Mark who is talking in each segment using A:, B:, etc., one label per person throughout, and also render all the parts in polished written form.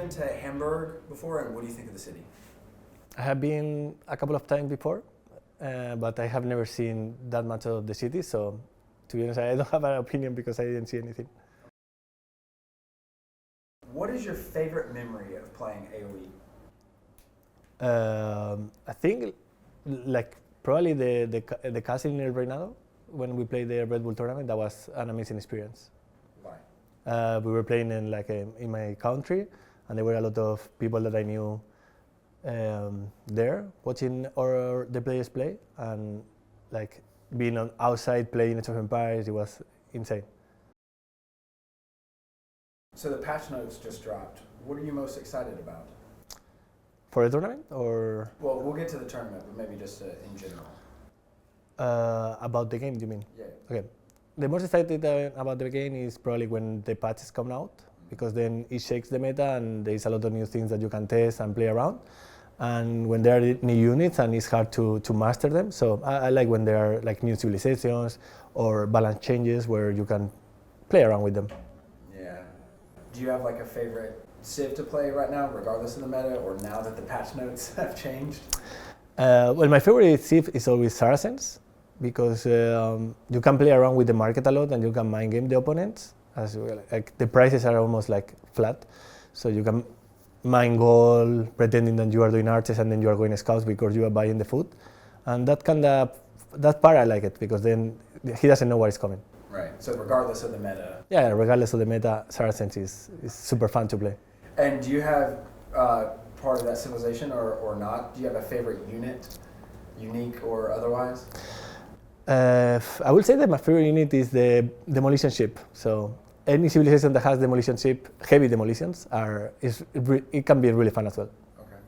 A: been to Hamburg before, and what do you think of the city?
B: I have been a couple of times before, but I have never seen that much of the city, so to be honest, I don't have an opinion because I didn't see anything.
A: What is your favorite memory of playing AoE?
B: I think like probably the castle in El Reinado, when we played the Red Bull tournament, that was an amazing experience.
A: Why?
B: We were playing in my country, and there were a lot of people that I knew there watching the players play, and like being outside playing Age of Empires, it was insane.
A: So the patch notes just dropped. What are you most excited about?
B: For the tournament, or?
A: Well, we'll get to the tournament, but maybe just in general.
B: About the game, you mean?
A: Yeah.
B: Okay. The most excited about the game is probably when the patches come out, because then it shakes the meta and there's a lot of new things that you can test and play around. And when there are new units and it's hard to master them, so I like when there are like new civilizations or balance changes where you can play around with them.
A: Yeah. Do you have like a favorite civ to play right now, regardless of the meta, or now that the patch notes have changed?
B: Well, my favorite civ is always Saracens, because you can play around with the market a lot and you can mind game the opponents. As well, like the prices are almost like flat, so you can mind goal pretending that you are doing arches and then you are going scouts because you are buying the food, and that part I like it, because then he doesn't know what is coming.
A: Right. So regardless of the meta.
B: Yeah, regardless of the meta, Saracens is super fun to play.
A: And do you have part of that civilization or not? Do you have a favorite unit, unique or otherwise?
B: I will say that my favorite unit is the demolition ship. So any civilization that has demolition ship, heavy demolitions, it can be really fun as well.
A: Okay.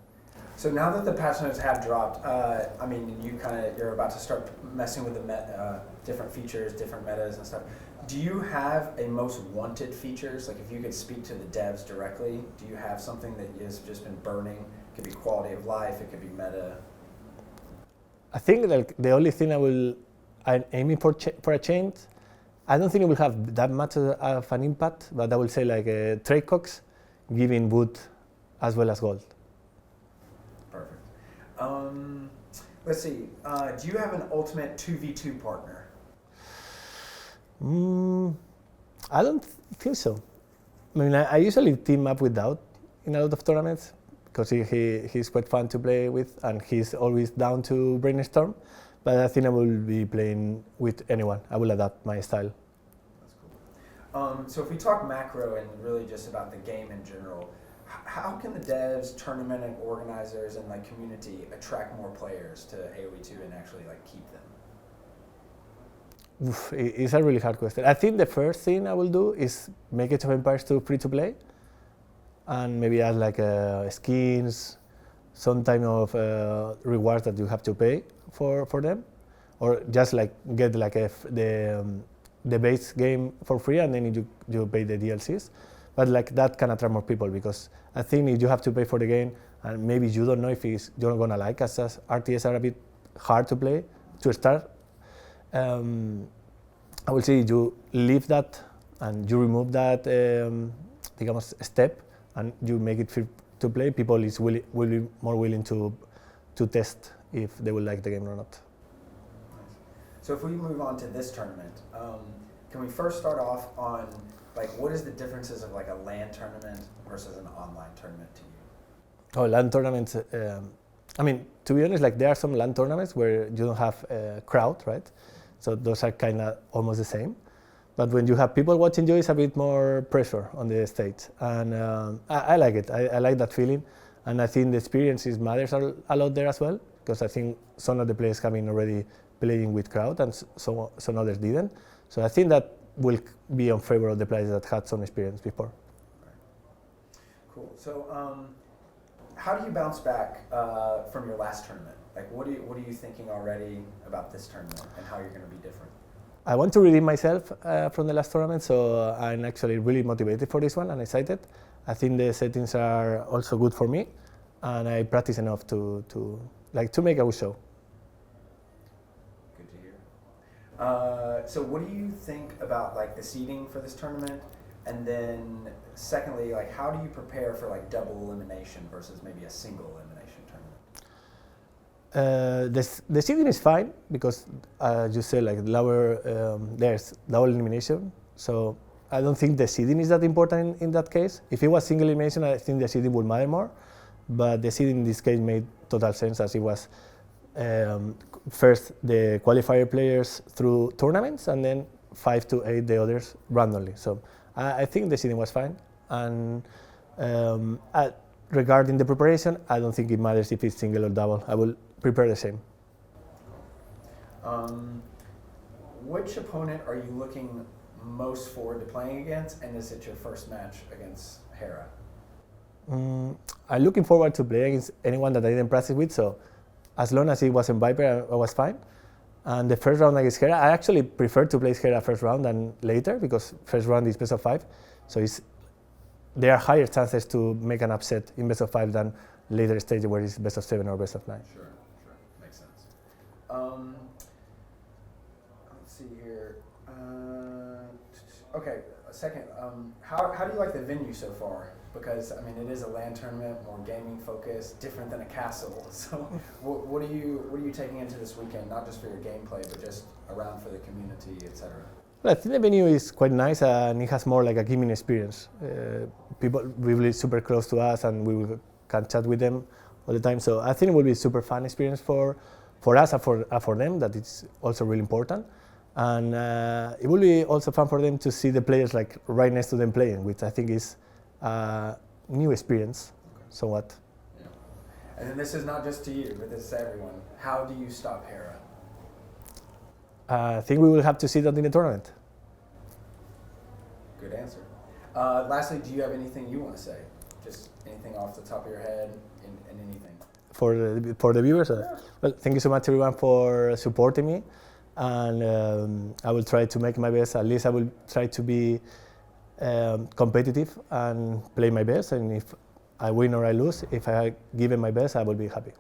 A: So now that the patch notes have dropped, I mean, you're about to start messing with the different features, different metas and stuff. Do you have a most wanted features? Like if you could speak to the devs directly, do you have something that has just been burning? It could be quality of life, it could be meta.
B: I think like the only thing I'm aiming for a change, I don't think it will have that much of an impact, but I will say like trade cocks giving wood as well as gold.
A: Perfect. Let's see, do you have an ultimate 2v2 partner?
B: I don't think so. I mean, I usually team up with TaToH in a lot of tournaments, because he's quite fun to play with and he's always down to brainstorm. But I think I will be playing with anyone. I will adapt my style.
A: That's cool. So if we talk macro and really just about the game in general, how can the devs, tournament and organizers and like community attract more players to AoE2 and actually like keep them?
B: Oof, it's a really hard question. I think the first thing I will do is make Age of Empires 2 free to play, and maybe add like skins, some type of rewards that you have to pay for them, or just like get like the base game for free and then you pay the DLCs. But like that can attract more people, because I think if you have to pay for the game and maybe you don't know if you're gonna like, as RTS are a bit hard to play to start. I will say you leave that and you remove that digamos, step and you make it free to play. People will be more willing to test if they will like the game or not.
A: Nice. So if we move on to this tournament, can we first start off on like what is the differences of like a LAN tournament versus an online tournament to you?
B: Oh, LAN tournaments. I mean, to be honest, like there are some LAN tournaments where you don't have a crowd, right? So those are kind of almost the same. But when you have people watching you, it's a bit more pressure on the stage. And I like it. I like that feeling. And I think the experiences matters a lot there as well, because I think some of the players have been already playing with crowd and some others didn't. So I think that will be in favor of the players that had some experience before.
A: Right. Cool. So how do you bounce back from your last tournament? Like what are you thinking already about this tournament and how you're going to be different?
B: I want to redeem myself from the last tournament, so I'm actually really motivated for this one and excited. I think the settings are also good for me, and I practice enough to make a good show.
A: Good to hear. So what do you think about like the seeding for this tournament? And then secondly, like how do you prepare for like double elimination versus maybe a single elimination tournament?
B: The seeding is fine because you say like lower there's double elimination, so I don't think the seeding is that important in that case. If it was single elimination, I think the seeding would matter more, but the seeding in this case made total sense as it was first the qualifier players through tournaments and then 5 to 8 the others randomly. So I think the seeding was fine, and regarding the preparation, I don't think it matters if it's single or double. I will prepare the same.
A: Which opponent are you looking most forward to playing against, and is it your first match against Hera?
B: I'm looking forward to playing against anyone that I didn't practice with, so as long as it wasn't Viper, I was fine. And the first round against Hera, I actually prefer to play Hera first round than later, because first round is best of 5, so there are higher chances to make an upset in best of 5 than later stage where it's best of 7 or best of 9.
A: Sure, makes sense. Let's see here. Okay, a second. How do you like the venue so far? Because I mean, it is a LAN tournament, more gaming focused, different than a castle. So, what are you taking into this weekend? Not just for your gameplay, but just around for the community, etc.
B: Well, I think the venue is quite nice, and it has more like a gaming experience. People really super close to us, and we can chat with them all the time. So I think it will be a super fun experience for us and for them. That it's also really important. And it will be also fun for them to see the players like right next to them playing, which I think is a new experience, somewhat.
A: Yeah. And then this is not just to you, but this is to everyone. How do you stop Hera?
B: I think we will have to see that in the tournament.
A: Good answer. Lastly, do you have anything you want to say? Just anything off the top of your head, and anything?
B: For the viewers?
A: Yeah.
B: Well, thank you so much everyone for supporting me. And I will try to make my best. At least I will try to be competitive and play my best. And if I win or I lose, if I give it my best, I will be happy.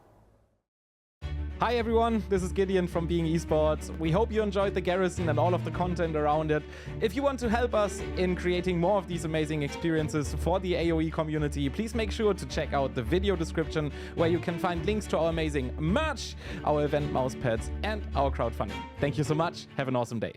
C: Hi everyone, this is Gideon from Being Esports. We hope you enjoyed the Garrison and all of the content around it. If you want to help us in creating more of these amazing experiences for the AoE community, please make sure to check out the video description where you can find links to our amazing merch, our event mouse pads, and our crowdfunding. Thank you so much. Have an awesome day.